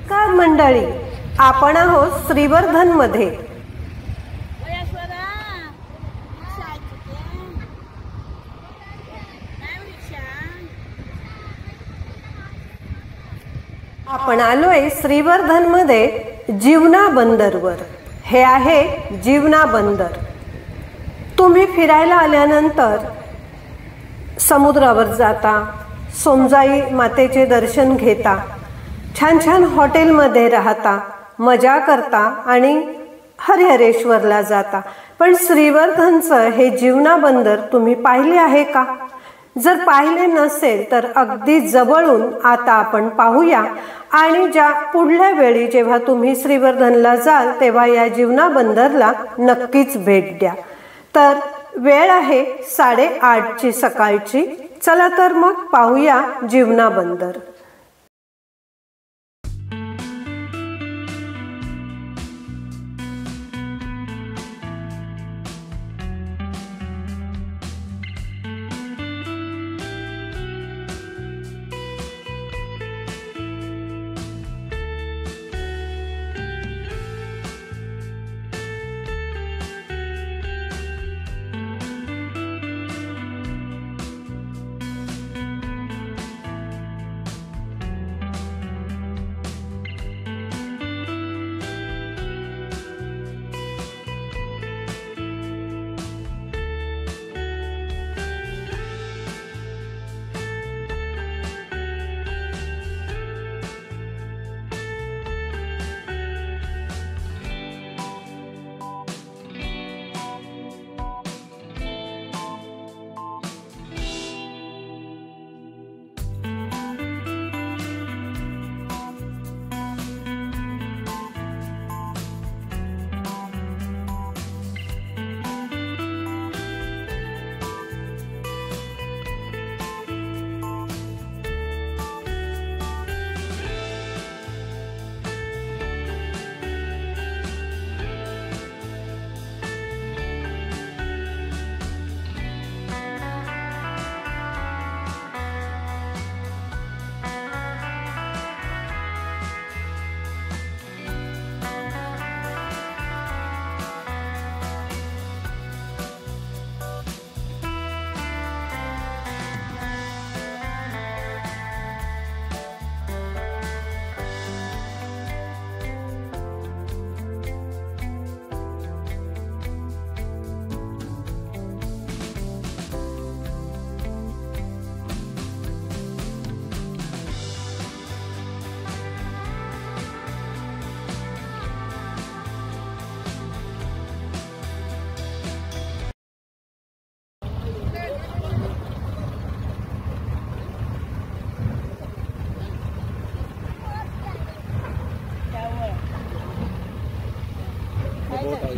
नमस्कार मंडळी, आपण आहोत श्रीवर्धन मध्ये। आपण आलोय श्रीवर्धन मध्ये जीवना बंदरवर। हे आहे जीवना बंदर। तुम्ही फिरायला आल्यानंतर समुद्रावर जाता, सोमजाई मातेचे दर्शन घेता, छान छान हॉटेलमध्ये राहता, मजा करता आणि हरिहरेश्वरला जाता। पण श्रीवर्धनचं हे जीवना बंदर तुम्ही पाहिले आहे का? जर पाहिले नसेल तर अगदी जवळून आता आपण पाहूया आणि ज्या पुढल्या वेळी जेव्हा तुम्ही श्रीवर्धनला जाल तेव्हा या जीवना बंदरला नक्कीच भेट द्या। तर वेळ आहे 8:30 सकाळची। चला तर मग पाहूया जीवना बंदर।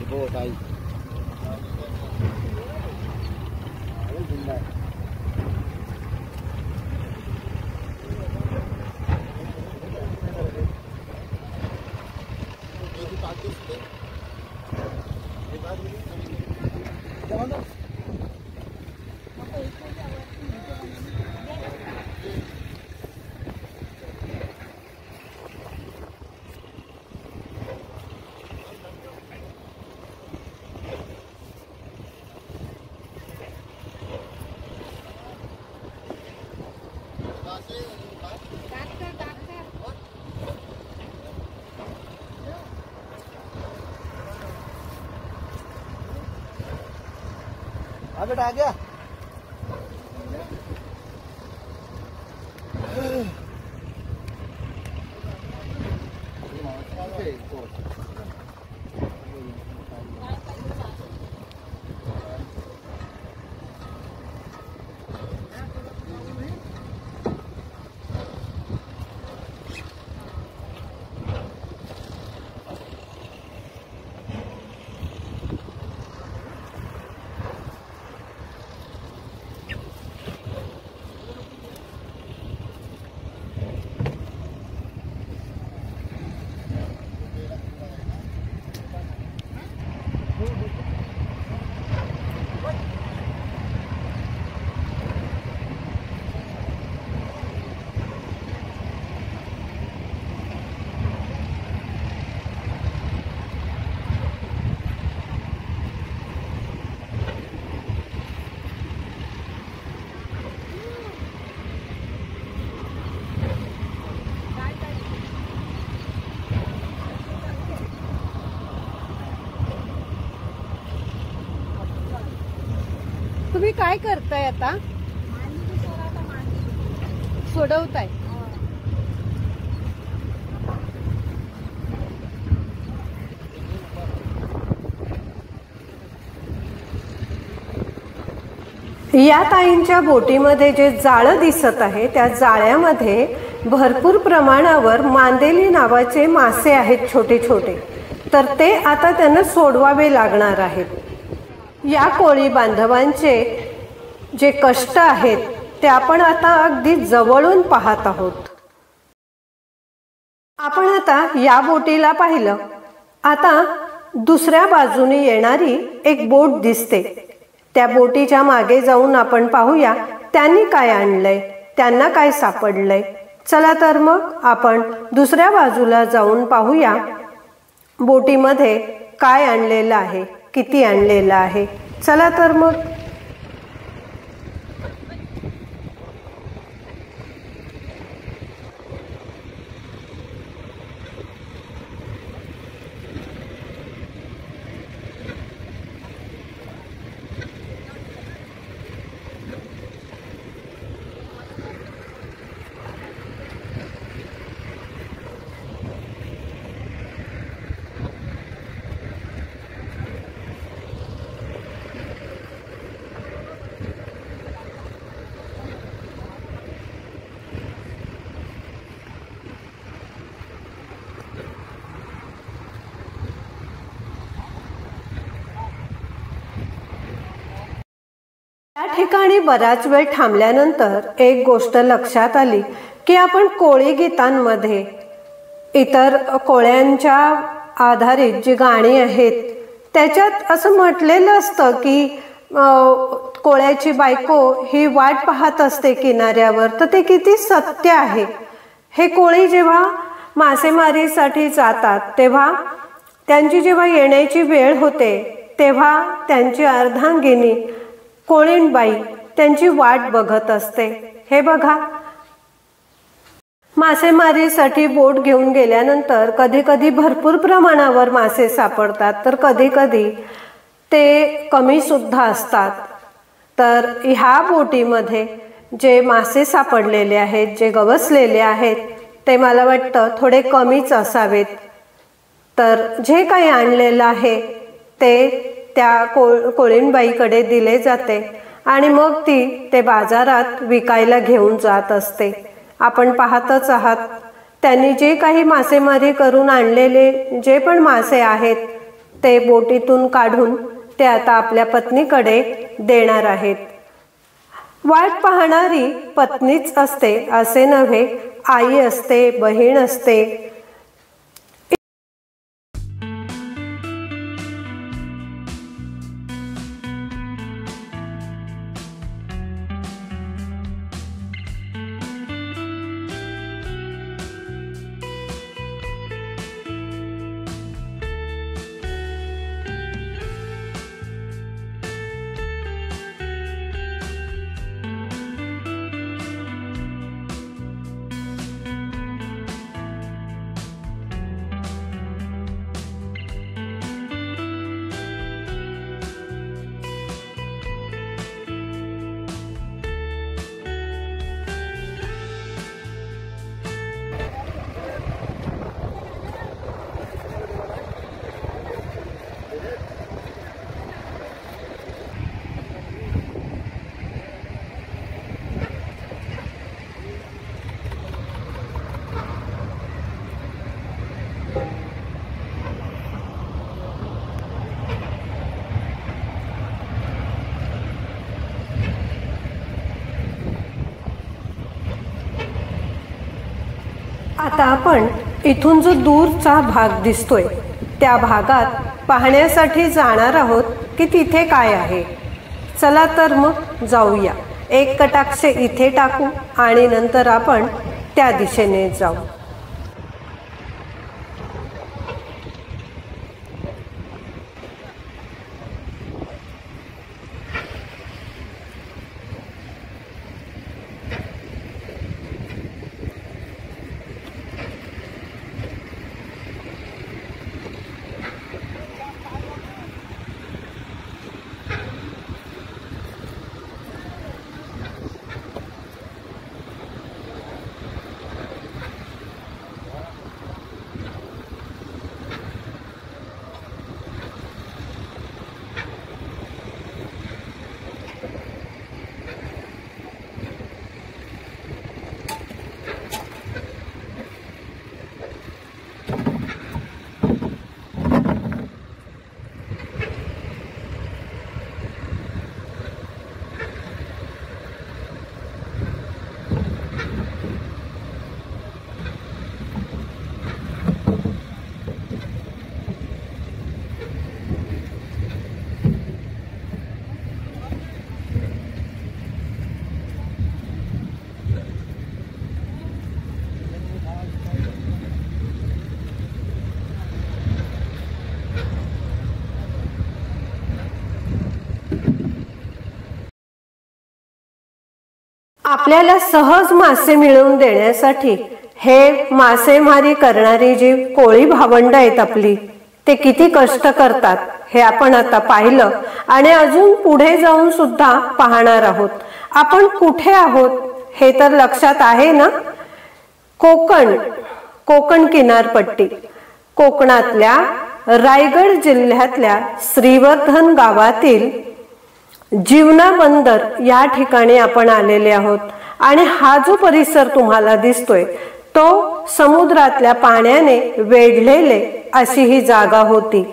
बोट आई बेटा आ गया। काय करताय आता? सोडवताय. या ताईंच्या बोटीमध्ये जे जाळं दिसत आहे त्या जाळ्यामध्ये भरपूर प्रमाणावर मांदेली नावाचे मासे आहेत, छोटे छोटे. तर ते आता त्यांना सोडवावे लागणार आहेत. या कोळी बांधवांचे जे कष्ट आहेत ते आपण आता अगदी जवळून पाहत आहोत. आपण आता या बोटीला पाहिलं. आता दुसऱ्या बाजूने येणारी एक बोट दिसते. त्या बोटीच्या मागे जाऊन आपण पाहूया त्यांनी काय आणलंय, त्यांना काय सापडलंय. चला तर मग आपण दुसऱ्या बाजूला जाऊन पाहूया बोटीमध्ये काय आणलेलं आहे, किती आणलेलं आहे. चला तर मग. त्या ठिकाणी बराच वेळ थांबल्यानंतर एक गोष्ट लक्षात आली की आपण कोळी गीतांमध्ये इतर कोळ्यांच्या आधारित जी गाणी आहेत त्याच्यात असं म्हटलेलं असतं की कोळ्याची बायको ही वाट पाहत असते किनाऱ्यावर. तर ते किती सत्य आहे. हे कोळी जेव्हा मासेमारीसाठी जातात तेव्हा त्यांची जेव्हा येण्याची वेळ होते तेव्हा त्यांची अर्धांगिनी कोळीणबाई त्यांची वाट बघत असते. हे बघा, मासेमारीसाठी बोट घेऊन गेल्यानंतर कधी कधी भरपूर प्रमाणावर मासे सापडतात, तर कधी कधी ते कमी सुद्धा असतात. तर ह्या बोटीमध्ये जे मासे सापडलेले आहेत, जे गवसलेले आहेत ते मला वाटतं थोडे कमीच असावेत. तर जे काही आणलेलं आहे ते त्या कोळीणबाईकडे दिले जाते आणि मग ती ते बाजारात विकायला घेऊन जात असते. आपण पाहतच आहात त्यांनी जे काही मासेमारी करून आणलेले जे पण मासे आहेत ते बोटीतून काढून ते आता आपल्या पत्नीकडे देणार आहेत. वाट पाहणारी पत्नीच असते असे नव्हे, आई असते, बहीण असते. आता आपण इथून जो दूरचा भाग दिसतोय त्या भागात पाहण्यासाठी जाणार आहोत की तिथे काय आहे. चला तर मग जाऊया. एक कटाक्ष इथे टाकू आणि नंतर आपण त्या दिशेने जाऊ. आपल्याला सहज मासे मिळवून देण्यासाठी हे मासेमारी करणारी जी कोळी भावंड आहेत आपली, ते किती कष्ट करतात हे आपण आता पाहिलं आणि अजून पुढे जाऊन सुद्धा पाहणार आहोत. आपण कुठे आहोत हे तर लक्षात आहे ना? कोकण किनारपट्टी, कोकणातल्या रायगड जिल्ह्यातल्या श्रीवर्धन गावातील जीवना बंदर या ठिकाणी आपण आलेले आहोत. आणि हा जो परिसर तुम्हाला दिसतोय तो समुद्रातल्या पाण्याने वेढलेले अशी ही जागा होती.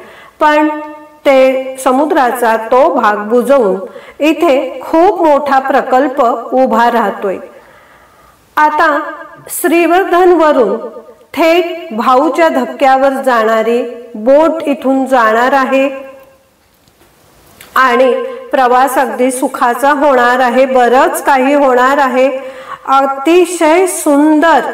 पण ते समुद्राचा तो भाग बुजवून इथे खूप मोठा प्रकल्प उभा राहतोय. आता श्रीवर्धन वरून थेट भाऊच्या धक्क्यावर जाणारी बोट इथून जाणार आहे आणि प्रवास अगदी सुखाचा होणार आहे. बरंच काही होणार आहे. अतिशय सुंदर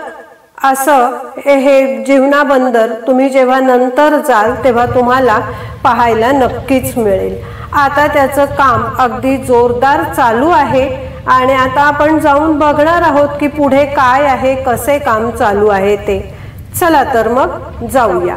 असं हे जीवना बंदर तुम्ही जेव्हा नंतर जाल तेव्हा तुम्हाला पाहायला नक्कीच मिळेल. आता त्याचं काम अगदी जोरदार चालू आहे आणि आता आपण जाऊन बघणार आहोत की पुढे काय आहे, कसे काम चालू आहे ते. चला तर मग जाऊया.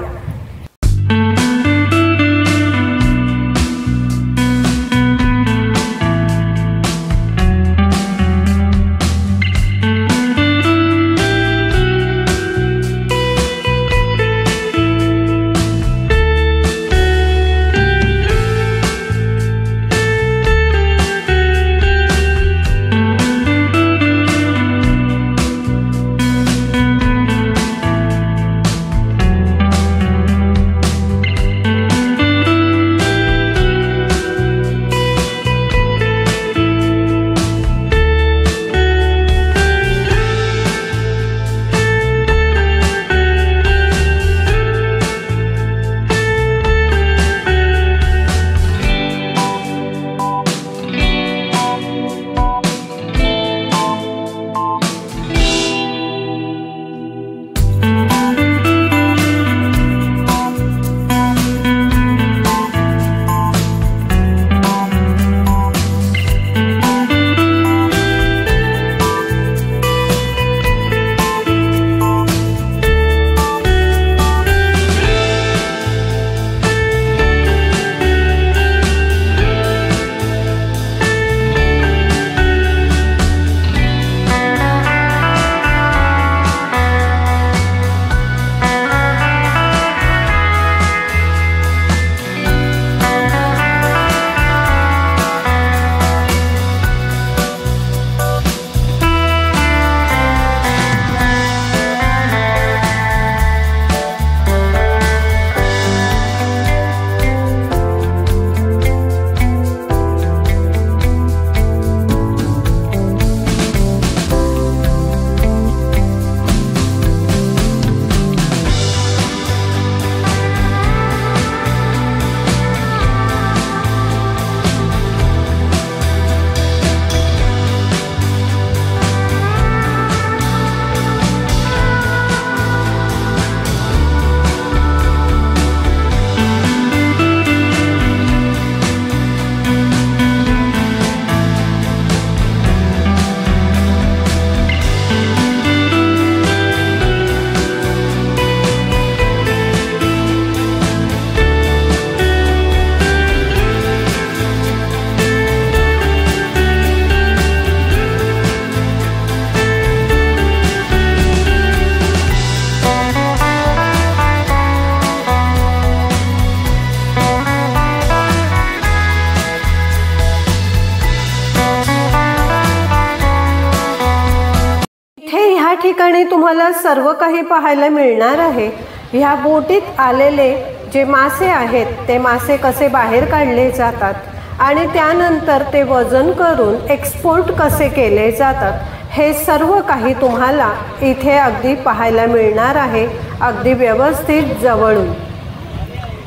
ठिकाणी तुम्हाला सर्व काही पाहायला मिळणार आहे. ह्या बोटीत आलेले जे मासे आहेत ते मासे कसे बाहेर काढले जातात आणि त्यानंतर ते वजन करून एक्सपोर्ट कसे केले जातात हे सर्व काही तुम्हाला इथे अगदी पाहायला मिळणार आहे, अगदी व्यवस्थित जवळून.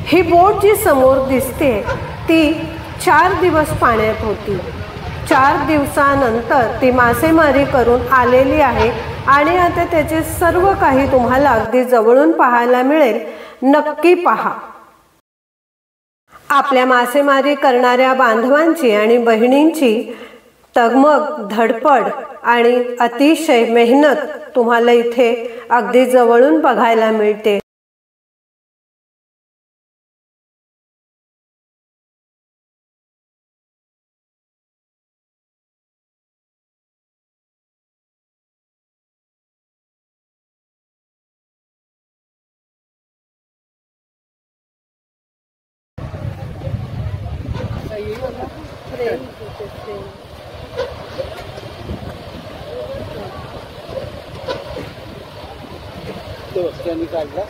ही बोट जी समोर दिसते ती 4 दिवस पाण्यात होती. 4 दिवसानंतर ती मासेमारी करून आलेली आहे आणि आता त्याचे सर्व काही तुम्हाला अगदी जवळून पाहायला मिळेल. नक्की पहा. आपल्या मासेमारी करणाऱ्या बांधवांची आणि बहिणींची तगमग, धडपड आणि अतिशय मेहनत तुम्हाला इथे अगदी जवळून बघायला मिळते. तो त्यांनी काढला.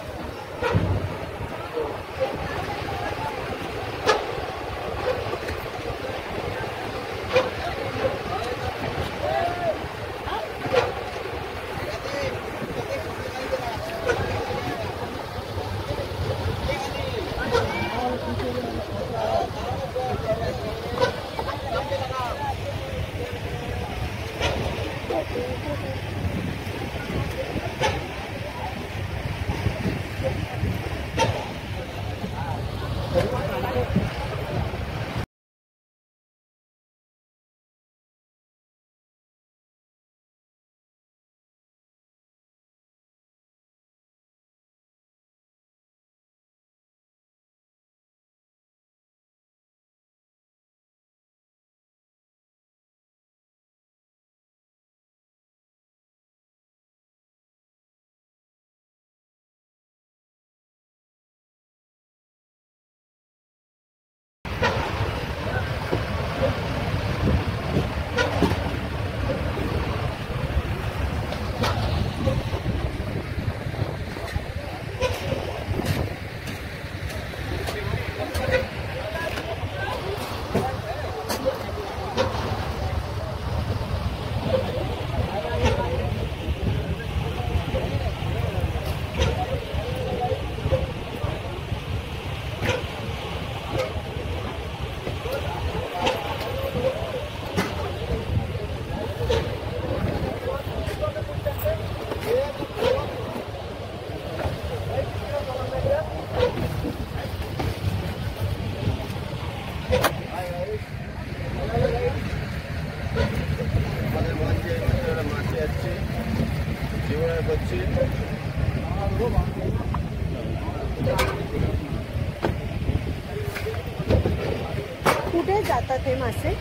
कुठे जातात हे मासे?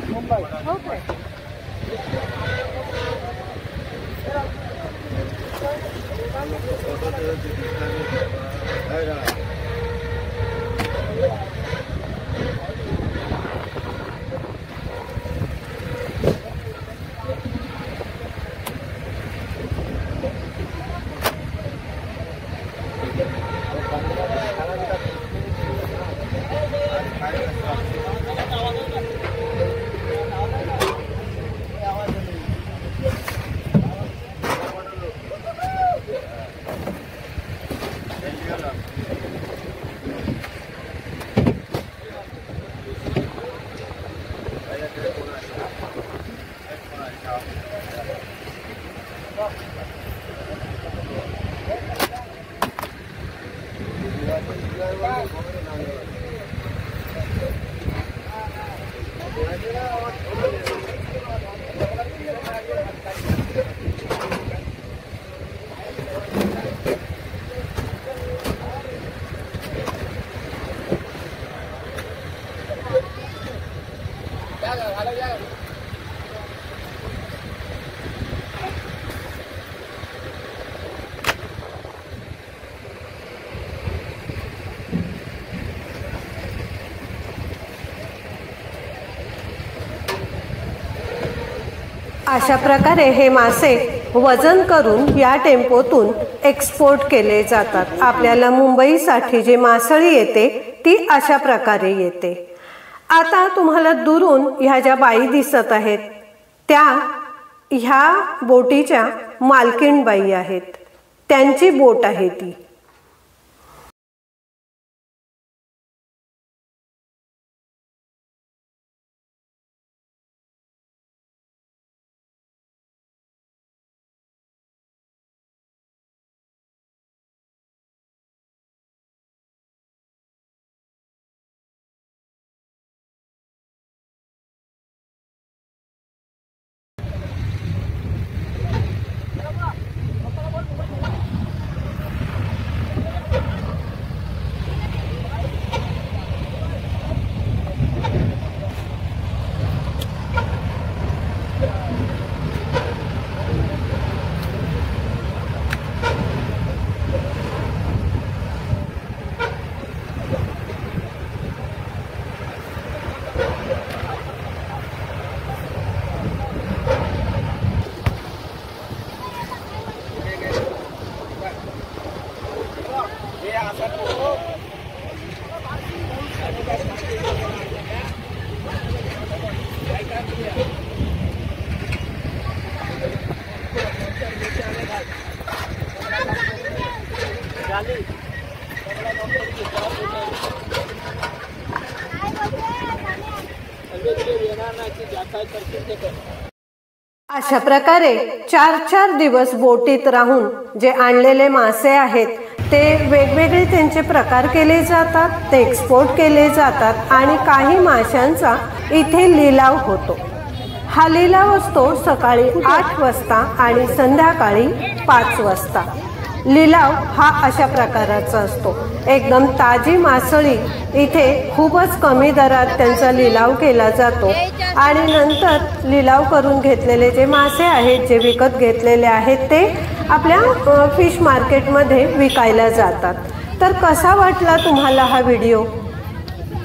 मुंबई. हो काय? अशा प्रकारे हे मासे वजन करून या टेम्पोतून एक्सपोर्ट केले जातात. आपल्याला मुंबईसाठी जे मासळी येते ती अशा प्रकारे येते. आता तुम्हाला दुरून ह्या ज्या बाई दिसत आहेत त्या ह्या बोटीच्या मालकीणबाई आहेत. त्यांची बोट आहे ती. अशा प्रकारे 4-4 दिवस बोटीत राहून जे आणलेले मासे आहेत ते वेगवेगळे त्यांचे प्रकार केले जातात, ते एक्सपोर्ट केले जातात आणि काही माशांचा इथे लिलाव होतो। हा लिलाव असतो सकाळी 8 वाजता आणि संध्याकाळी 5 वाजता। लिलाव हा अशा प्रकाराचा असतो। एकदम ताजी मासळी इथे खूपच कमी दरात त्यांचा लिलाव केला जातो आणि नंतर लिलाव करून घेतलेले जे मासे आहेत, जे विकत घेतलेले आहेत, ते आपल्या फिश मार्केटमध्ये विकायला जातात। तर कसा वाटला तुम्हाला हा व्हिडिओ?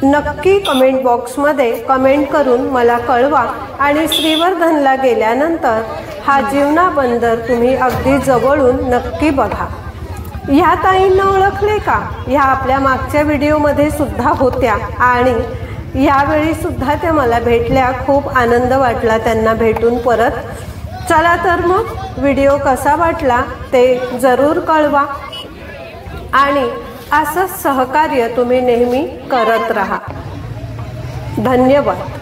नक्की कमेंट बॉक्समध्ये कमेंट करून मला कळवा आणि श्रीवर्धनला गेल्यानंतर हा जीवना बंदर तुम्ही अगदी जवळून नक्की बघा। ह्या ताईंना ओळखले का? ह्या आपल्या मागच्या व्हिडिओमध्ये सुद्धा होत्या आणि यावेळी सुद्धा त्या मला भेटल्या। खूप आनंद वाटला त्यांना भेटून परत। चला तर मग व्हिडिओ कसा वाटला ते जरूर कळवा आणि असं सहकार्य तुम्ही नेहमी करत राहा। धन्यवाद।